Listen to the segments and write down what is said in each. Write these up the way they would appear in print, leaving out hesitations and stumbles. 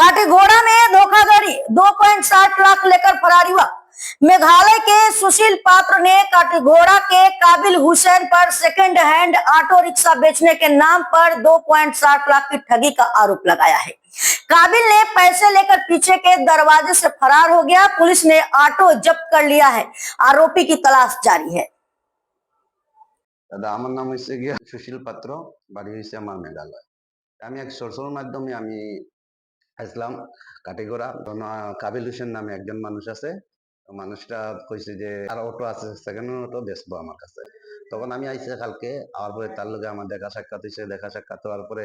काटेगोड़ा में धोखाधड़ी 2.60 लाख लेकर फरार युवक। मेघालय के सुशील पात्र ने काटेगोड़ा के काबिल हुसैन पर सेकंड हैंड ऑटो रिक्शा बेचने के नाम पर 2.60 लाख की ठगी का आरोप लगाया है। काबिल ने पैसे लेकर पीछे के दरवाजे से फरार हो गया। पुलिस ने ऑटो जब्त कर लिया है। आरोपी की तलाश जारी है। दादा আমার নাম হচ্ছে গিয়া সুশীল পাত্র, বাড়ি হচ্ছে আমার মেঘালয়। আমি এক সোর্সের মাধ্যমে আমি আসলাম কাটিগড়া। কাবিল হোসেন নামে একজন মানুষ আছে। মানুষটা কইছে যে আর অটো আছে, সেকেন্ড হ্যান্ড অটো বেচবো আমার কাছে। তখন আমি আইসি কালকে, আর পরে তার লগে আমার দেখা সাক্ষাৎ হয়েছে। দেখা সাক্ষাৎ হওয়ার পরে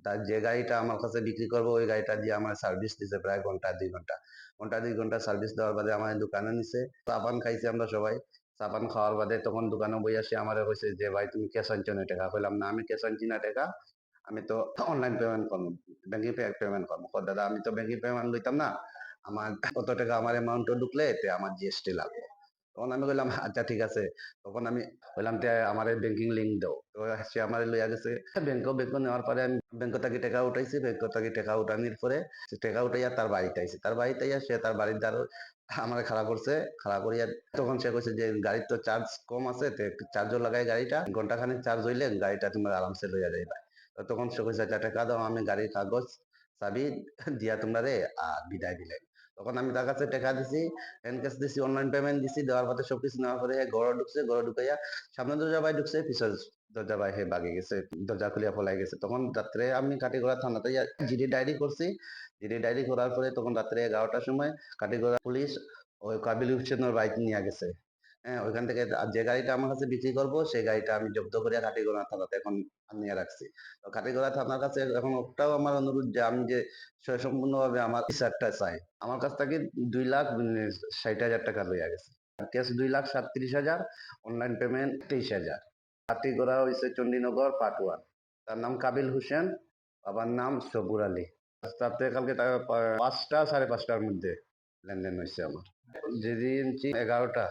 তার যে গাড়িটা আমার কাছে বিক্রি করবো ওই গাড়িটা দিয়ে আমার সার্ভিস দিছে প্রায় ঘন্টা 2 ঘন্টা সার্ভিস দেওয়ার বাদে আমার দোকানে নিছে। চাপান খাইছি আমরা সবাই। চাপান খাওয়ার বাদে তখন দোকানে বই আসি আমার কইছে যে ভাই তুমি ক্যাশ আনছো না টাকা। কইলাম না আমি ক্যাশ আনছি না টাকা, আমি তো অনলাইন পেমেন্ট করবো, ব্যাংকিং পেমেন্ট করবো। দাদা আমি তো ব্যাংকিং পেমেন্ট লইতাম না, আমার কত টাকা আমার অ্যামাউন্টও ঢুকলে এতে আমার জিএসটি লাগবে। তখন আমি বললাম আচ্ছা ঠিক আছে। তখন আমি বললাম যে আমার ব্যাংকিং লিঙ্ক দাও। তো সে আমার লইয়া গেছে ব্যাংক নেওয়ার পরে আমি ব্যাংক থেকে টাকা উঠাইছি। ব্যাংক থেকে টাকা উঠানোর পরে টাকা উঠাইয়া তার বাড়িতে আইছি। তার বাড়িতে আইয়া সে তার বাড়ির দ্বারা আমার খাড়া করছে। খাড়া করিয়া তখন সে কইছে যে গাড়ির তো চার্জ কম আছে, চার্জও লাগাই গাড়িটা, ঘন্টা খানিক চার্জ হইলে গাড়িটা তোমার আরামসে লইয়া যাইবা। তখন সে কইছে আচ্ছা টাকা দাও, আমি গাড়ির কাগজ চাবি দিয়া তোমরা রে বিদায় দিলে। তখন আমি তার কাছে টাকা দিছি, এনকেস দিছি, অনলাইন পেমেন্ট দিছি। দেওয়ার পরে সবকিছু নেওয়ার পরে ঘরে ঢুকছে। ঘরে ঢুকাইয়া সামনে দরজা বাই ঢুকছে, পিছনে দরজা বাই হে বাগে গেছে, দরজা খুলিয়া পলাই গেছে। তখন রাত্রে আমি কাটিগড়া থানাতে জিডি ডায়েরি করছি। জিডি ডায়েরি করার পরে তখন রাত্রে 11টার সময় কাটিগড়া পুলিশ ওই কাবিল হোসেনের বাইক নিয়ে গেছে। হ্যাঁ, ওইখান থেকে যে গাড়িটা আমার কাছে বিক্রি করবো সেই গাড়িটা আমি জব্দ করিয়া কাটিগড়া থানাতে এখন নিয়ে রাখছি। তো কাটিগড়া থানার কাছে এখন ওটাও আমার অনুরোধ যে আমি যে সম্পূর্ণভাবে আমার বিচারটা চাই। আমার কাছ থেকে 2,60,000 টাকা লইয়া গেছে। Cash 2,37,000, online payment 23,000। কাটিগড়া হয়েছে চণ্ডীনগর পাটুয়া। তার নাম কাবিল হোসেন, বাবার নাম সবুর আলী। তাতে কালকে 5টা 5:30টার মধ্যে লেনদেন হয়েছে আমার। যেদিন 11টা